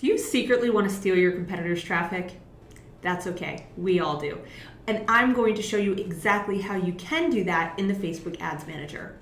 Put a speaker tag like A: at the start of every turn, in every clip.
A: Do you secretly want to steal your competitors' traffic? That's okay, we all do. And I'm going to show you exactly how you can do that in the Facebook Ads Manager.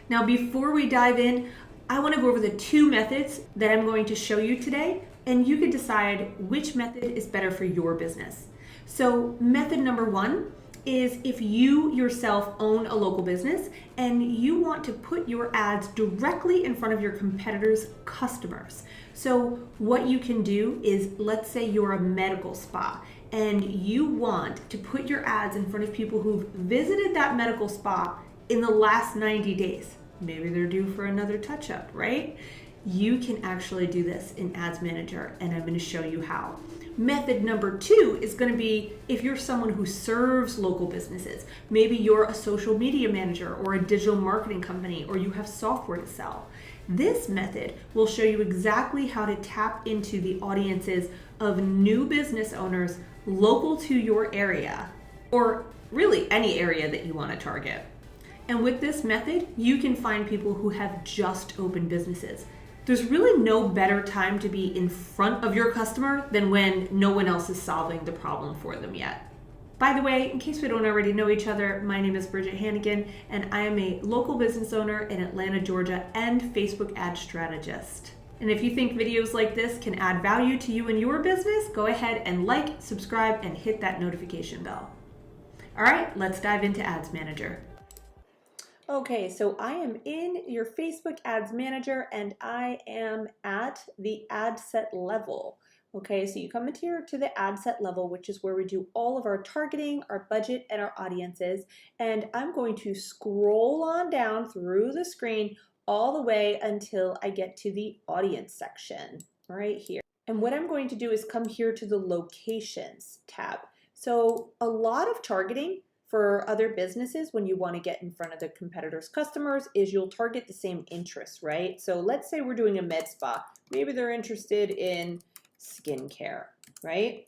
A: Now, before we dive in, I want to go over the two methods that I'm going to show you today, and you can decide which method is better for your business. So method number one is if you yourself own a local business and you want to put your ads directly in front of your competitors' customers. So what you can do is, let's say you're a medical spa and you want to put your ads in front of people who've visited that medical spa in the last 90 days. Maybe they're due for another touch-up, right? You can actually do this in Ads Manager, and I'm going to show you how. Method number two is going to be if you're someone who serves local businesses. Maybe you're a social media manager or a digital marketing company, or you have software to sell. This method will show you exactly how to tap into the audiences of new business owners local to your area, or really any area that you want to target. And with this method, you can find people who have just opened businesses. There's really no better time to be in front of your customer than when no one else is solving the problem for them yet. By the way, in case we don't already know each other, my name is Bridget Hannigan, and I am a local business owner in Atlanta, Georgia, and Facebook ad strategist. And if you think videos like this can add value to you and your business, go ahead and like, subscribe, and hit that notification bell. All right, let's dive into Ads Manager. Okay, so I am in your Facebook Ads Manager and I am at the ad set level. Okay, so you come into the ad set level, which is where we do all of our targeting, our budget, and our audiences. And I'm going to scroll on down through the screen all the way until I get to the audience section right here. And what I'm going to do is come here to the locations tab. So a lot of targeting for other businesses when you want to get in front of the competitors' customers is you'll target the same interests, right? So let's say we're doing a med spa. Maybe they're interested in skincare, right?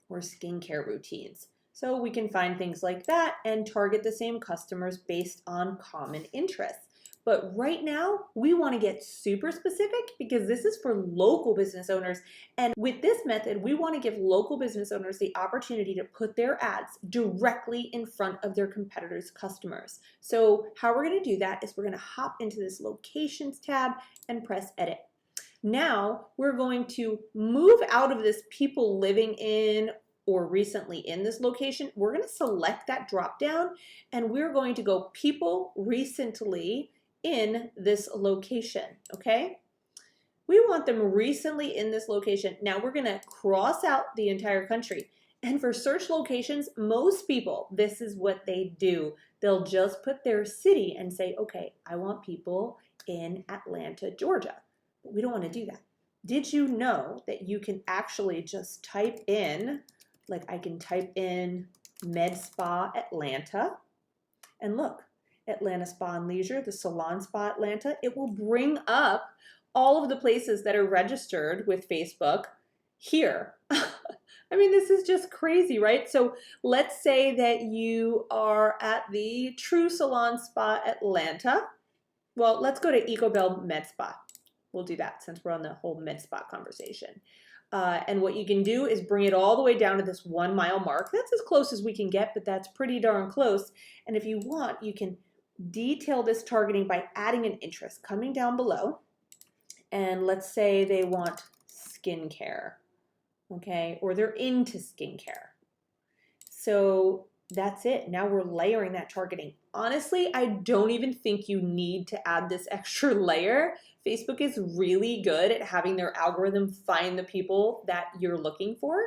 A: Or skincare routines. So we can find things like that and target the same customers based on common interests. But right now, we want to get super specific because this is for local business owners. And with this method, we want to give local business owners the opportunity to put their ads directly in front of their competitors' customers. So how we're going to do that is we're going to hop into this locations tab and press edit. Now we're going to move out of this people living in or recently in this location. We're going to select that drop down and we're going to go people recently in this location, okay? We want them recently in this location. Now we're gonna cross out the entire country. And for search locations, most people, this is what they do. They'll just put their city and say, okay, I want people in Atlanta, Georgia. But we don't wanna do that. Did you know that you can actually just type in, like I can type in Med Spa Atlanta, and look, Atlanta Spa and Leisure, the Salon Spa Atlanta, it will bring up all of the places that are registered with Facebook here. I mean, this is just crazy, right? So let's say that you are at the True Salon Spa Atlanta. Well, let's go to EcoBell Med Spa. We'll do that since we're on the whole med spa conversation. And what you can do is bring it all the way down to this 1 mile mark. That's as close as we can get, but that's pretty darn close. And if you want, you can detail this targeting by adding an interest coming down below. And let's say they want skincare, okay? Or they're into skincare. So that's it. Now we're layering that targeting. Honestly, I don't even think you need to add this extra layer. Facebook is really good at having their algorithm find the people that you're looking for.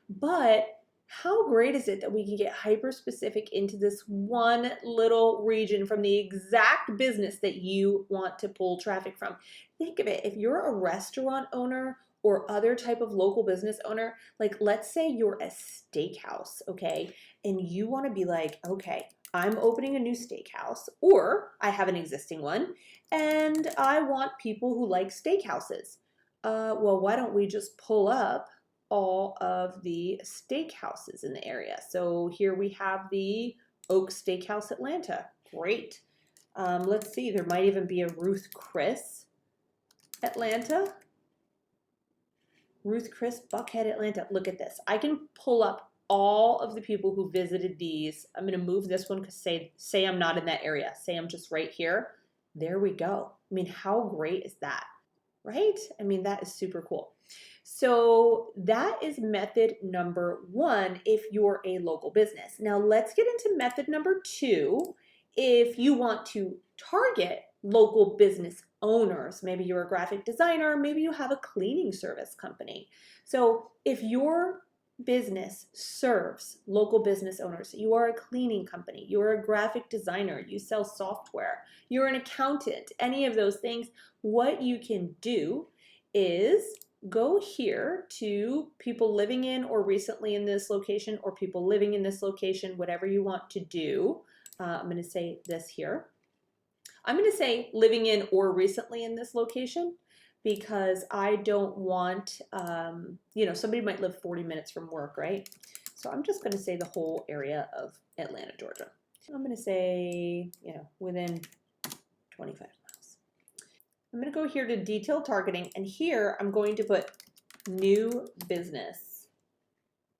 A: But how great is it that we can get hyper specific into this one little region from the exact business that you want to pull traffic from? Think of it. If you're a restaurant owner or other type of local business owner, like let's say you're a steakhouse, okay? And you want to be like, okay, I'm opening a new steakhouse, or I have an existing one, and I want people who like steakhouses. Well, why don't we just pull up all of the steakhouses in the area? So here we have the Oak Steakhouse Atlanta. Great. Let's see, there might even be a Ruth Chris Atlanta.
B: Ruth Chris, Buckhead, Atlanta. Look at this. I can pull up all of the people who visited these. I'm going to move this one because say I'm not in that area. Say I'm just right here. There we go. I mean, how great is that? Right? I mean, that is super cool. So that is method number 1 if you're a local business. Now let's get into method number 2 if you want to target local business owners. Maybe you're a graphic designer, maybe you have a cleaning service company. So if your business serves local business owners, you are a cleaning company, you're a graphic designer, you sell software, you're an accountant, any of those things, what you can do is go here to people living in or recently in this location, or people living in this location, whatever you want to do. I'm going to say this here. I'm going to say living in or recently in this location because I don't want, somebody might live 40 minutes from work, right? So I'm just going to say the whole area of Atlanta, Georgia. I'm going to say, within 25 miles. I'm going to go here to detailed targeting, and here I'm going to put new business.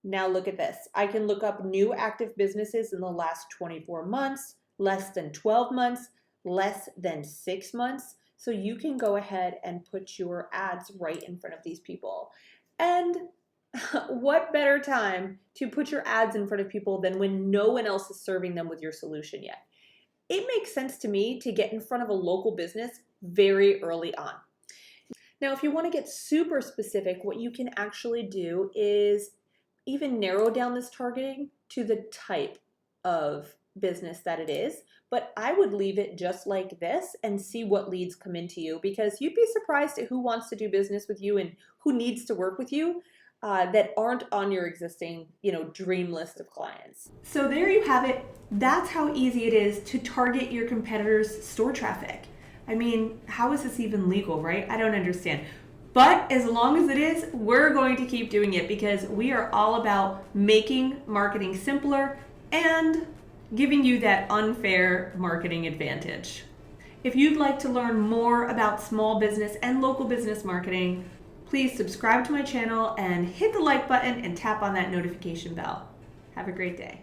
B: Now look at this. I can look up new active businesses in the last 24 months, less than 12 months, less than 6 months. So you can go ahead and put your ads right in front of these people. And what better time to put your ads in front of people than when no one else is serving them with your solution yet? It makes sense to me to get in front of a local business very early on. Now, if you want to get super specific, what you can actually do is even narrow down this targeting to the type of business that it is, but I would leave it just like this and see what leads come into you, because you'd be surprised at who wants to do business with you and who needs to work with you that aren't on your existing, dream list of clients.
A: So there you have it. That's how easy it is to target your competitors' store traffic. I mean, how is this even legal, right? I don't understand. But as long as it is, we're going to keep doing it because we are all about making marketing simpler and giving you that unfair marketing advantage. If you'd like to learn more about small business and local business marketing, please subscribe to my channel and hit the like button and tap on that notification bell. Have a great day.